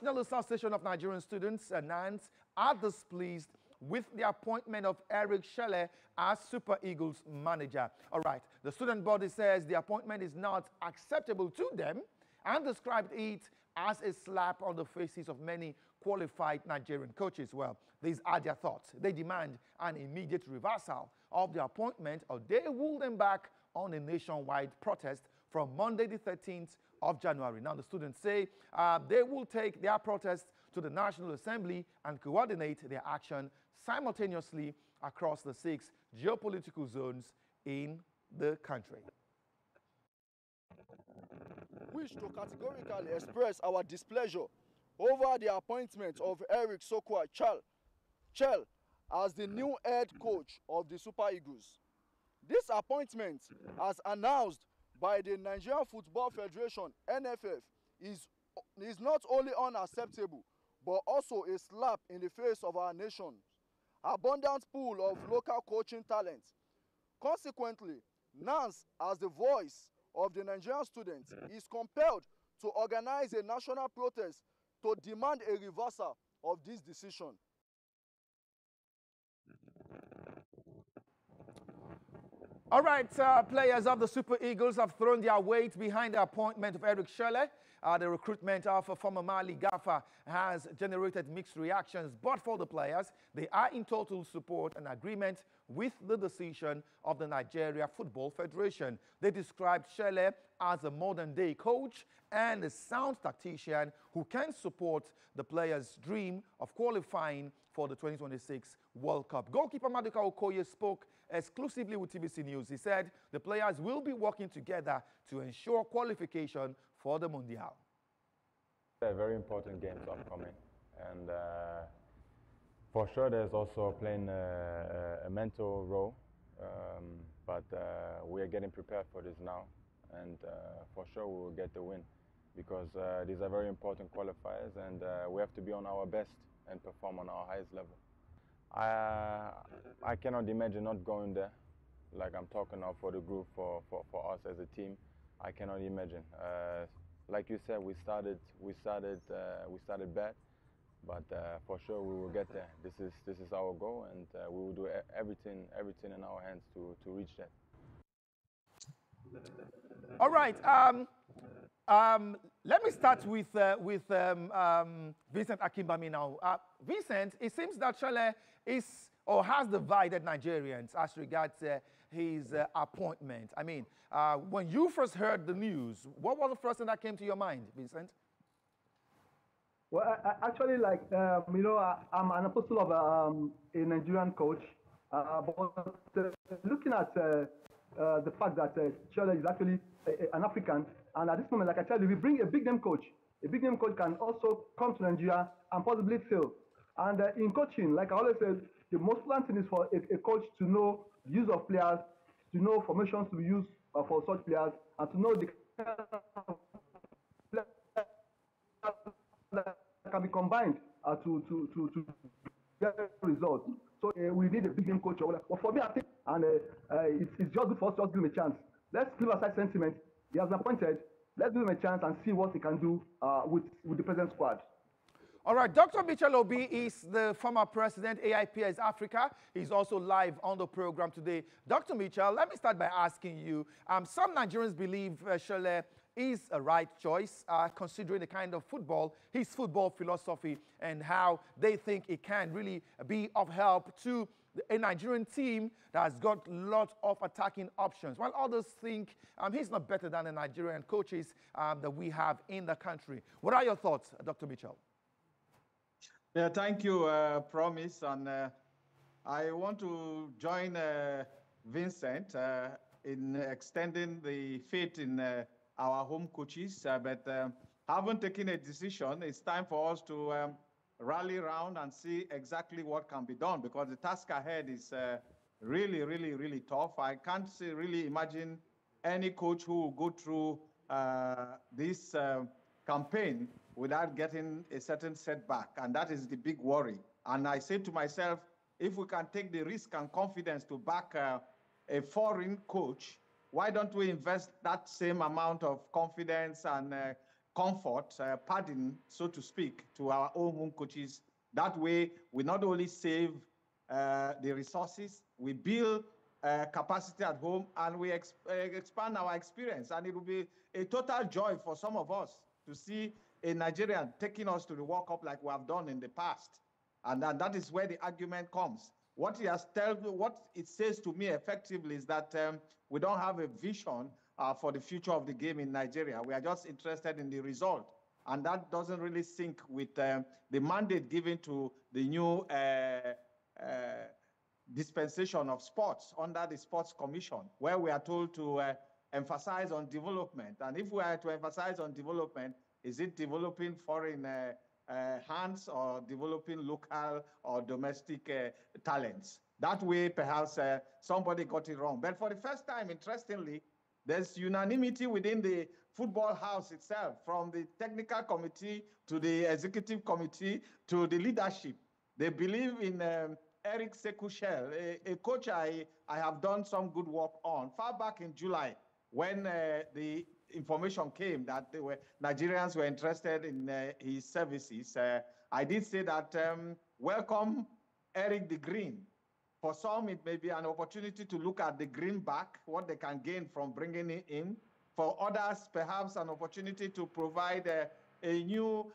National Association of Nigerian Students, NANS, are displeased with the appointment of Eric Chelle as Super Eagles manager. All right, the student body says the appointment is not acceptable to them and described it as a slap on the faces of many qualified Nigerian coaches. Well, these are their thoughts. They demand an immediate reversal of the appointment, or they will them back on a nationwide protest from Monday the 13th of January. Now, the students say they will take their protest to the National Assembly and coordinate their action simultaneously across the 6 geopolitical zones in the country. Wish to categorically express our displeasure over the appointment of Eric Chelle as the new head coach of the Super Eagles. This appointment, as announced by the Nigerian Football Federation, NFF, is not only unacceptable, but also a slap in the face of our nation's abundant pool of local coaching talent. Consequently, NANS, as the voice of the Nigerian students, is compelled to organize a national protest to demand a reversal of this decision. All right, players of the Super Eagles have thrown their weight behind the appointment of Eric Chelle. The recruitment of former Mali Gaffer has generated mixed reactions, but for the players, they are in total support and agreement with the decision of the Nigeria Football Federation. They described Chelle as a modern-day coach and a sound tactician who can support the players' dream of qualifying for the 2026 World Cup. Goalkeeper Maduka Okoye spoke exclusively with TVC News. He said the players will be working together to ensure qualification for the Mundial. Very important games upcoming, and for sure there's also playing a mental role, but we are getting prepared for this now, and for sure we will get the win, because these are very important qualifiers, and we have to be on our best and perform on our highest level. I cannot imagine not going there. Like I'm talking now for the group, for us as a team, I cannot imagine. Like you said, we started bad, but for sure we will get there. This is our goal, and we will do everything in our hands to reach that. All right. Let me start with Vincent Akimbami now. Vincent, it seems that Chelle is or has divided Nigerians as regards his appointment. I mean, when you first heard the news, what was the first thing that came to your mind, Vincent? Well, actually, like, you know, I'm an apostle of a Nigerian coach, but looking at the fact that Chelle is actually an African, and at this moment, like I tell you, we bring a big name coach. A big name coach can also come to Nigeria and possibly fail. And in coaching, like I always say, the most important thing is for a coach to know the use of players, to know formations to be used for such players, and to know the kind of players that can be combined to get results. So we need a big name coach. But for me, I think, and it's just good for us to give him a chance. Let's leave aside sentiment. He has been appointed. Let's give him a chance and see what he can do with the present squad. All right, Dr. Mitchel Obi is the former president, AIPS Africa. He's also live on the program today. Dr. Mitchel, let me start by asking you, some Nigerians believe Chelle is a right choice, considering the kind of football, his football philosophy, and how they think it can really be of help to a Nigerian team that has got lots of attacking options, while others think he's not better than the Nigerian coaches that we have in the country. What are your thoughts, Dr. Mitchel? Yeah, thank you, Promise. And I want to join Vincent in extending the faith in our home coaches, but haven't taken a decision. It's time for us to rally around and see exactly what can be done, because the task ahead is really tough. I can't really imagine any coach who will go through this campaign without getting a certain setback, and that is the big worry. And I say to myself, if we can take the risk and confidence to back a foreign coach, why don't we invest that same amount of confidence and comfort, padding, so to speak, to our own home coaches. That way, we not only save the resources, we build capacity at home, and we expand our experience. And it will be a total joy for some of us to see a Nigerian taking us to the World Cup like we have done in the past. And that is where the argument comes. What it says to me effectively is that we don't have a vision for the future of the game in Nigeria. We are just interested in the result. And that doesn't really sync with the mandate given to the new dispensation of sports under the Sports Commission, where we are told to emphasize on development. And if we are to emphasize on development, is it developing foreign hands or developing local or domestic talents? That way, perhaps somebody got it wrong. But for the first time, interestingly, there's unanimity within the football house itself, from the technical committee to the executive committee to the leadership. They believe in Eric Chelle, a coach I have done some good work on far back in July, when the information came that Nigerians were interested in his services. I did say that welcome Eric the Green. For some, it may be an opportunity to look at the greenback, what they can gain from bringing it in. For others, perhaps an opportunity to provide a new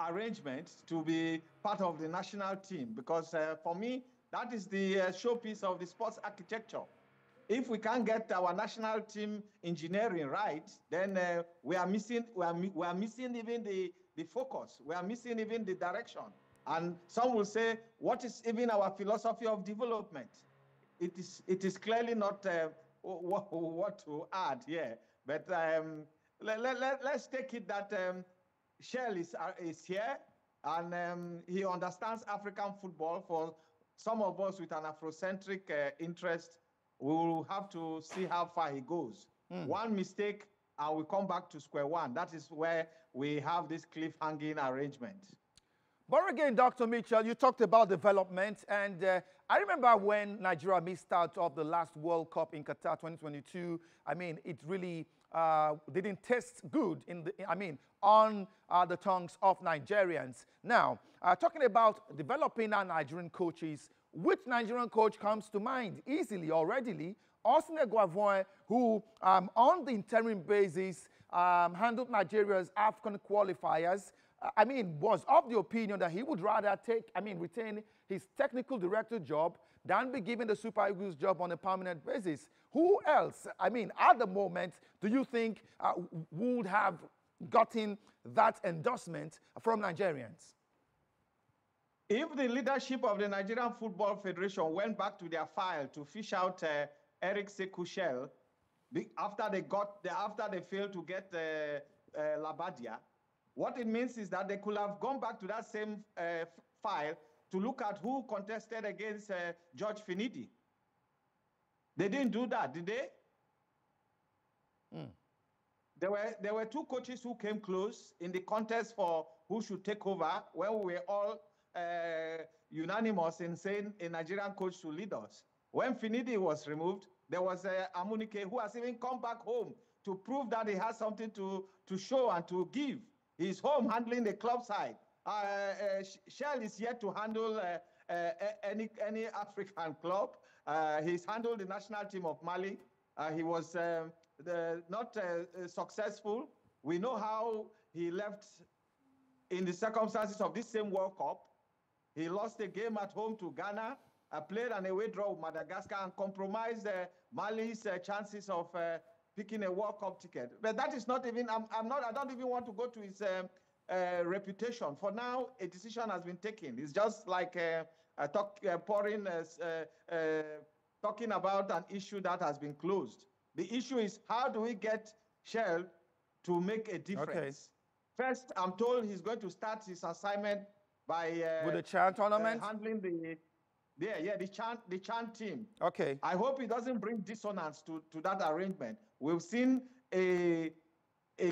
arrangement to be part of the national team. Because for me, that is the showpiece of the sports architecture. If we can't get our national team engineering right, then we are missing even the focus. We are missing even the direction. And some will say, what is even our philosophy of development? It is clearly not what to add here. But let's take it that Chelle is here, and he understands African football. For some of us with an Afrocentric interest, we will have to see how far he goes. One mistake, and we come back to square one. That is where we have this cliff-hanging arrangement. But again, Dr. Mitchel, you talked about development, and I remember when Nigeria missed out of the last World Cup in Qatar 2022. I mean, it really didn't taste good on the tongues of Nigerians. Now, talking about developing our Nigerian coaches, which Nigerian coach comes to mind easily or readily? Austin Eguavoen, who on the interim basis handled Nigeria's AFCON qualifiers, was of the opinion that he would rather retain his technical director job than be given the Super Eagles job on a permanent basis. Who else, at the moment, do you think would have gotten that endorsement from Nigerians? If the leadership of the Nigerian Football Federation went back to their file to fish out Eric Chelle after they failed to get Labadia, what it means is that they could have gone back to that same file to look at who contested against George Finidi. They didn't do that, did they? There were two coaches who came close in the contest for who should take over, where we were all unanimous in saying a Nigerian coach to lead us. When Finidi was removed, there was Amunike, who has even come back home to prove that he has something to show and to give. He's home handling the club side. Chelle is yet to handle any African club. He's handled the national team of Mali. He was not successful. We know how he left in the circumstances of this same World Cup. He lost a game at home to Ghana, played an away draw with Madagascar, and compromised Mali's chances of picking a World Cup ticket. But that is not even, I don't even want to go to his reputation. For now, a decision has been taken. It's just like talking about an issue that has been closed. The issue is, how do we get Chelle to make a difference? Okay. First, I'm told he's going to start his assignment by with the CHAN tournament, handling the CHAN team. Okay. I hope it doesn't bring dissonance to that arrangement. We've seen a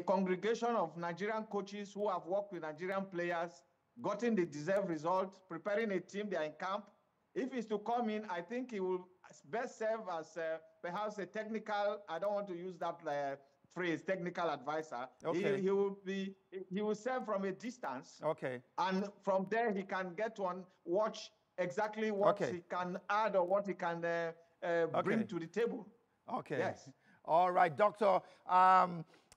congregation of Nigerian coaches who have worked with Nigerian players, gotten the deserved result, preparing a team, they are in camp. If he's to come in, I think he will best serve as perhaps a technical, I don't want to use that phrase, technical advisor. Okay. He will serve from a distance. Okay. And from there, he can get on, watch exactly what he can add or what he can bring to the table. Okay. Yes. All right, Dr.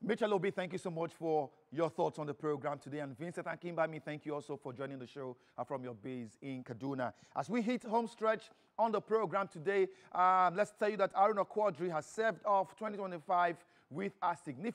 Mitchel Obi, thank you so much for your thoughts on the program today. And Vincent Akimbami, thank you also for joining the show from your base in Kaduna. As we hit home stretch on the program today, let's tell you that Aruna Quadri has served off 2025 with a significant